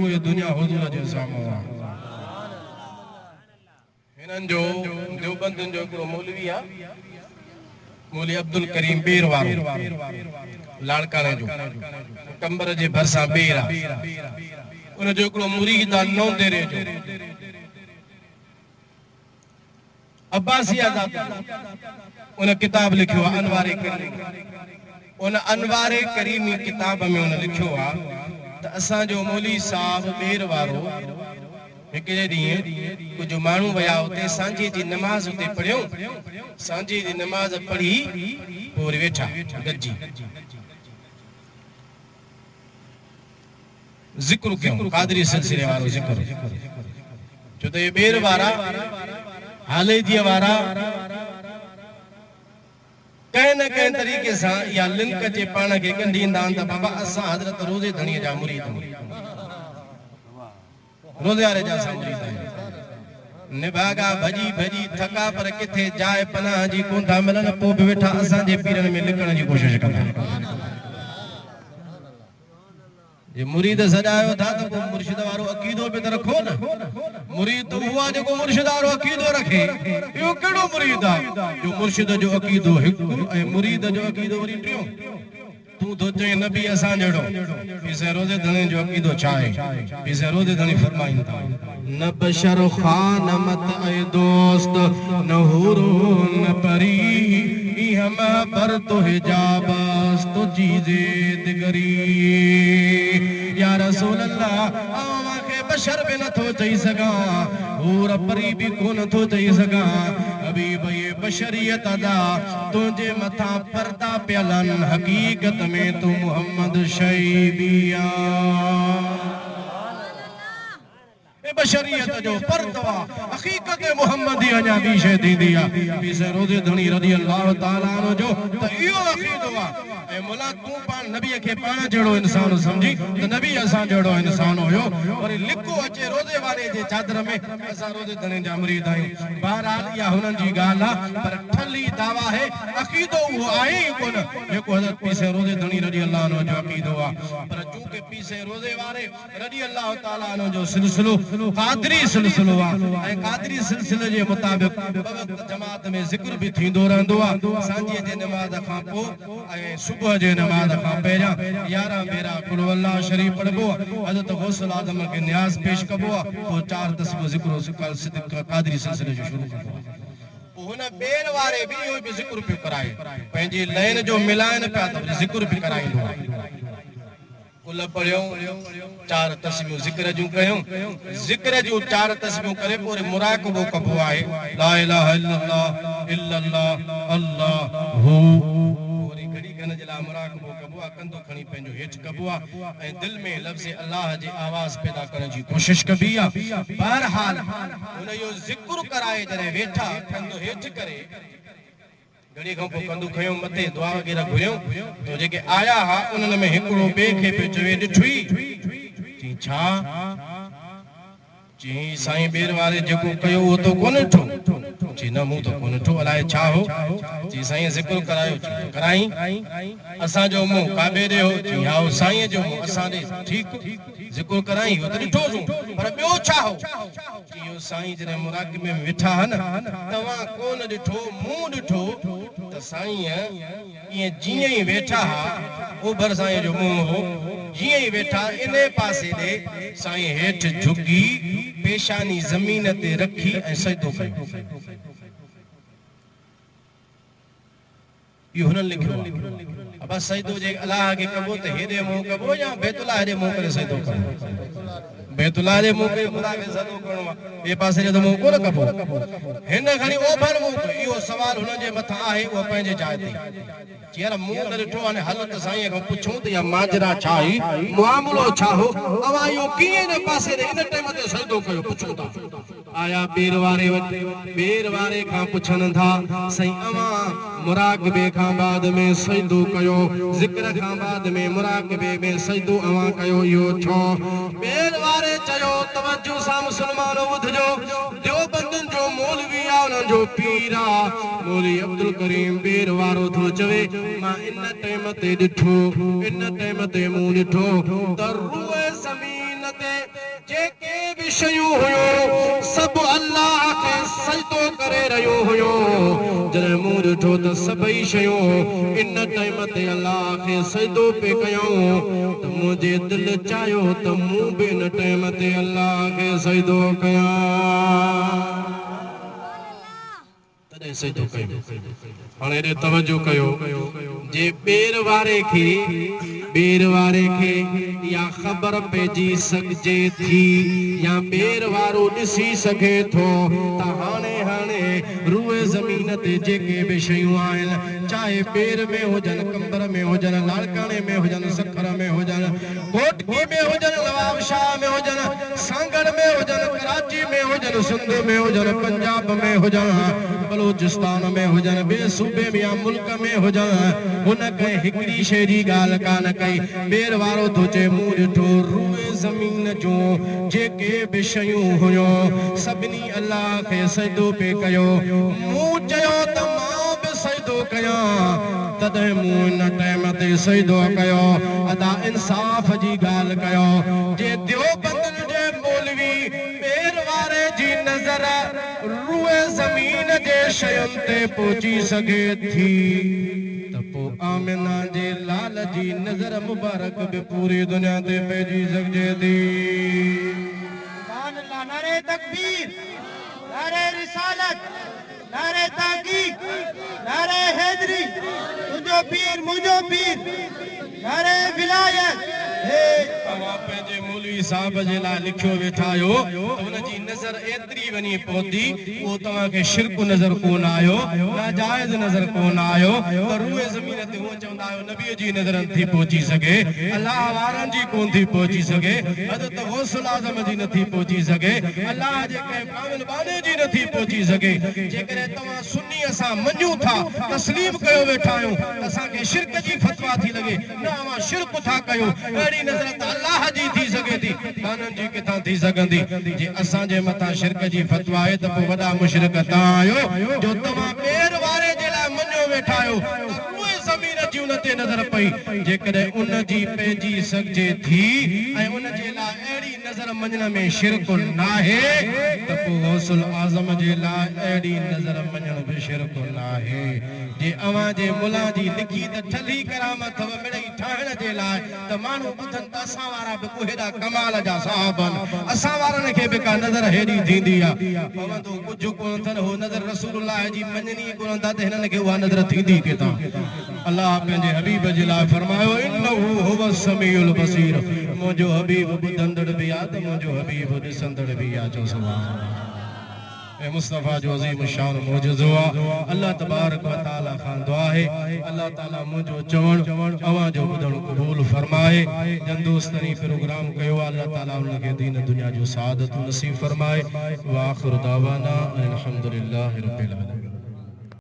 ये दुनिया हुजूर जे साम्हूं आहे हिननि जो देवबंदियुनि जो हिकिड़ो मौलवी आहे मौलवी अब्दुल करीम बेर वारो लाड़काणे जो कंबर जे भरिसां बेर आहे उन जो हिकिड़ो मुरीद आहे नौंदेरे जो अब्बासी आज़ाद उन किताब लिखियो आहे अनवारे करीम उन अनवारे करीमी किताब में उन लिखियो आहे त असांजो मौलवी साहब बेर वारो हिकिड़े ॾींहुं कुझु माण्हू विया हुते सांझे जी नमाज़ हुते पढ़ियूं सांझे जी नमाज़ पढ़ी पोइ वरी वेठा गॾिजी ज़िक्र कयूं क़ादरी सिलसिले वारो ज़िक्र छो त इहे बेर वारा हालेजीअ वारा कंहिं न कंहिं तरीक़े सां या लिंक जे पाण खे ॻंढींदा आहिनि त बाबा असां हज़रत रोज़े धणीअ जा मुरीद रोज़े वारे जा असां मुरीद आहियूं निभागा भॼी भॼी थका पर किथे जाए पनाह जी कोन था मिलनि पोइ बि वेठा असांजे पीरनि में लिकण जी कोशिशि कंदा जे मुरीद सॼायो था त पोइ मुर्शिद वारो अक़ीदो बि त रखो न मुरीद त उहो आहे जेको मुर्शिद वारो अक़ीदो रखे इहो कहिड़ो मुरीद आहे जो मुर्शिद जो अक़ीदो हिकु ऐं मुरीद जो अक़ीदो वरी टियों तूं तो चई नबी असां जहिड़ो पीसे रोज़े धणी जो अक़ीदो छा आहे पीसे रोज़े धणी फरमाइनि था न बशर ख़ान मत ऐ दोस्त न हूरो न परी हम पर तो हिजाबस तो चीज़े दिगरी या रसूल अल्लाह आवाखे बशर भी न थो चई सघां हूर परी भी कोन थो चई सघां हबीब ये बशरियत अदा तुंहिंजे मथां पर्दा पियलनि हक़ीक़त में तू मोहम्मद शैबिया बशरियत जो पर्दवा हकीकत मोहम्मदी अञा बि शइ थींदी आहे पीसे रोज़े धणी रज़ी अल्लाह ताला अन्हु जो त इहो अक़ीदो आहे ऐं मुला तूं पाण नबीअ खे पाण जहिड़ो इंसान समझी त नबी असां जहिड़ो इंसान हुयो वरी लिको अचे रोज़े वारे जे चादर में असां रोज़े धणी जा मुरीद आहियूं बहरहाल इहा हुननि जी ॻाल्हि आहे पर ठली दावा आहे अक़ीदो उहो आहे ई कोन जेको हज़रत पीसे रोज़े धणी रज़ी अल्लाह अन्हु जो अक़ीदो आहे पर चूंकि पीसे रोज़े वारे रज़ी अल्लाह ताला अन्हु जो सिलसिलो क़ादरी सिलसिलो आहे ऐं क़ादरी सिलसिले जे मुताबिक़ जमात में ज़िक्र भी थींदो रहंदो आहे सांझीअ जे नमाज़ खां पोइ ऐं सुबुह जे नमाज़ खां पहिरियां 11 भेरा कुल अल्लाह शरीफ़ पढ़बो आहे हज़रत गौसुल आज़म खे न्याज़ पेश कबो आहे पोइ 4 तस्बीह ज़िक्र क़ादरी सिलसिले जो शुरू कबो आहे हुन बेर वारे बि इहो बि ज़िक्र पियो कराए पंहिंजी लाइन जो मिलाइण पिया त ज़िक्र बि कराईंदो आहे कुल पढ़ियो 4 तस्बीहूं ज़िक्र जूं कयूं ज़िक्र जूं 4 तस्बीहूं करे पोइ मुराक़बो कबो आहे ला इलाहा इल्लल्लाह इल्लल्लाह अल्लाहु वरी घड़ी कन जे लाइ मुराक़बो कबो आहे कंधो खणी पंहिंजो हेठि कबो आहे ऐं दिलि में लफ़्ज़ अल्लाह जी आवाज़ पैदा करण जी कोशिशि कबी आहे बहरहाल हुन जो ज़िक्र कराए जॾहिं वेठा कंधो हेठि करे घड़ी खां पोइ कंधो खयो मथे दुआ वग़ैरह घुरियो तो जेके आया हा उन्हनि में हिकिड़ो ॿिए खे पियो चवे ॾिठुई चई छा चई साईं बेर वारे जेको कयो उहो तो कोन ॾिठो चई न मूं तो कोन ॾिठो अलाए छा हो चई साईं ज़िक्र करायो कराई असांजो मुंहुं काबे ॾे हो चई हा साईं जो मुंहुं असां ॾे ठीकु ज़िक्र कराई हो त ॾिठोसीं पर ॿियो छा हो चई इहो साईं जॾहिं मुराक़बे में वेठा हा न तव्हां कोन ॾिठो मूं ॾिठो त साईं ईअं जीअं ई वेठा हा ओभर साईं जो मुंहुं हो जीअं ई वेठा इन पासे ॾे साईं हेठि झुकी पेशानी ज़मीन ते रखी ऐं सजदो कयो इहो हुननि लिखियो आहे अब सजदो जे अलाह खे कबो त हेॾे मुंहुं कबो या बैतुल्लाह हेॾे मुंहुं करे सजदो कबो बैतुल्लाह जे मुंहुं करे ख़ुदा खे सजदो करणो आहे ॿिए पासे जो त मुंहुं कोन कबो हिन खणी ओभर मुंहुं इहो सवाल हुन जे मथां आहे उहो पंहिंजे जाइ ते यार मुंहुं न ॾिठो हाणे हल त साईं खां पुछूं त या माजरा छा आहे मुआमिलो छा हो अवां इहो कीअं हिन पासे इन टाइम ते सजदो कयो पुछूं था आया बेर वारे खां पुछनि था साईं अवां मुराक़बे खां बाद में सजदो कयो ज़िक्र खां बाद में मुराक़बे में सजदो अवां कयो इहो छो बेर वारे चयो तवज्जो सां मुस्लमानो ॿुधजो देवबंदियुनि जो मौलवी आहे उन्हनि जो पीर आहे मौलवी अब्दुल करीम बेर वारो थो चवे मां इन टाइम ते ॾिठो इन टाइम ते मूं ॾिठो त रूए ज़मीन ते जेके भी शयूं हुयो सब अल्लाह खे सजदो करे रहियो हुयो जॾहिं मूं ॾिठो त सभई शयूं इन टाइम ते अल्लाह खे सजदो पे कयूं त मुंहिंजे दिलि चाहियो त मूं बि इन टाइम ते अल्लाह खे सजदो कयां तॾहिं सजदो कयो हाणे हेॾे तवजो कयो जे ॿेर वारे खे या ख़बर पइजी सघिजे थी या ॿेर वारो ॾिसी सघे थो त हाणे रूए ज़मीन ते जेके बि शयूं आहिनि चाहे ॿेर में हुजनि कंबर में हुजनि लाड़काणे में हुजनि सखर में हुजनि कोटकी में हुजनि नवाबशाह में हुजनि सांगड़ में हुजनि कराची में हुजनि सिंध में हुजनि पंजाब में हुजनि बलूचिस्तान में हुजनि ॿिए सूबे में या मुल्क में हुजनि हुन कंहिं हिकिड़ी शइ जी ॻाल्हि कान कई ॿेर वारो थो चए मूं ॾिठो रूए ज़मीन जूं जेके बि शयूं हुयूं सभिनी अल्लाह खे सजदो पे कयो मूं चयो त मां बि सजदो कयां तॾहिं मूं हिन टाइम ते सजदो कयो अदा इंसाफ़ जी ॻाल्हि कयो जे देवबंद जे मौलवी ॿेर वारे जी नज़र रूए ज़मीन जे शयुनि ते पहुची सघे थी त पोइ आमिना जे लाल जी नज़र मुबारक बि पूरी दुनिया ते पइजी सघिजे थी सुभान अल्लाह नारे तकबीर नारे रिसालत नारे तहकीक नारे हैदरी तुझो पीर मुझो पीर नारे विलायत तव्हां पंहिंजे मौलवी साहब जे लाइ लिखियो वेठा आहियो त हुनजी नज़र एतिरी वञी पहुती उहो तव्हांखे शिरक नज़र कोन आयो नाजाइज़ नज़र कोन आयो त रूए ज़मीन ते हूअं चवंदा आहियो नबीअ जी नज़र नथी पहुची सघे अलाह वारनि जी कोन थी पहुची सघे हज़रत गौसुल आज़म जी नथी पहुची सघे अलाह जे कंहिं कामिल बाने जी नथी पहुची सघे जेकॾहिं तव्हां सुन्नी असां मञूं था तस्लीम कयो वेठा आहियूं असांखे शिरक जी फतवा थी लॻे न अवां शिरक था कयूं अहिड़ी नज़र त अल्लाह जी थी सघे थी काननि जी किथां थी सघंदी जे असांजे मथां शिरक जी फतवा आहे त पोइ वॾा मुशरिक तव्हां आहियो जो तव्हां ॿेर वारे जे लाइ मञो वेठा आहियो उहे ज़मीन जी उन ते नज़र पई जेकॾहिं उन जी पइजी सघिजे थी ऐं उन जे लाइ अहिड़ी नज़र मञण में शिरक नाहे त पोइ गौसुल आज़म जे लाइ अहिड़ी नज़र मञण बि शिरक नाहे जे अवां जे मुला जी लिखी त ठली करामत मिड़ई ठाहिण जे लाइ त माण्हू ॿुधनि त असां वारा बि को हेॾा कमाल जा साहब आहिनि असां वारनि खे बि का नज़र हेॾी थींदी आहे पवंदो कुझु कोन अथनि हो नज़र रसूलुल्लाह जी मञणी कोन था त हिननि खे उहा नज़र थींदी किथां अल्लाह पंहिंजे हबीब जे लाइ फरमायो इन्नहु हुव समीउल बसीर मुंहिंजो हबीब ॿुधंदड़ बि आहे त मुंहिंजो हबीब ॾिसंदड़ बि आहे चओ सुभाणे ऐं मुस्तफ़ा जो अज़ीम शान मौजूदो आहे अल्लाह तबारक व तआला खां दुआ है अल्लाह ताला मुंहिंजो चवण अवां जो ॿुधण क़बूल फरमाए जन दोस्तनी प्रोग्राम कयो अल्लाह ताला उनखे दीन दुनिया जो सआदत नसीब फरमाए व आखिर दावाना अल्हम्दुलिल्लाहि रब्बिल आलमीन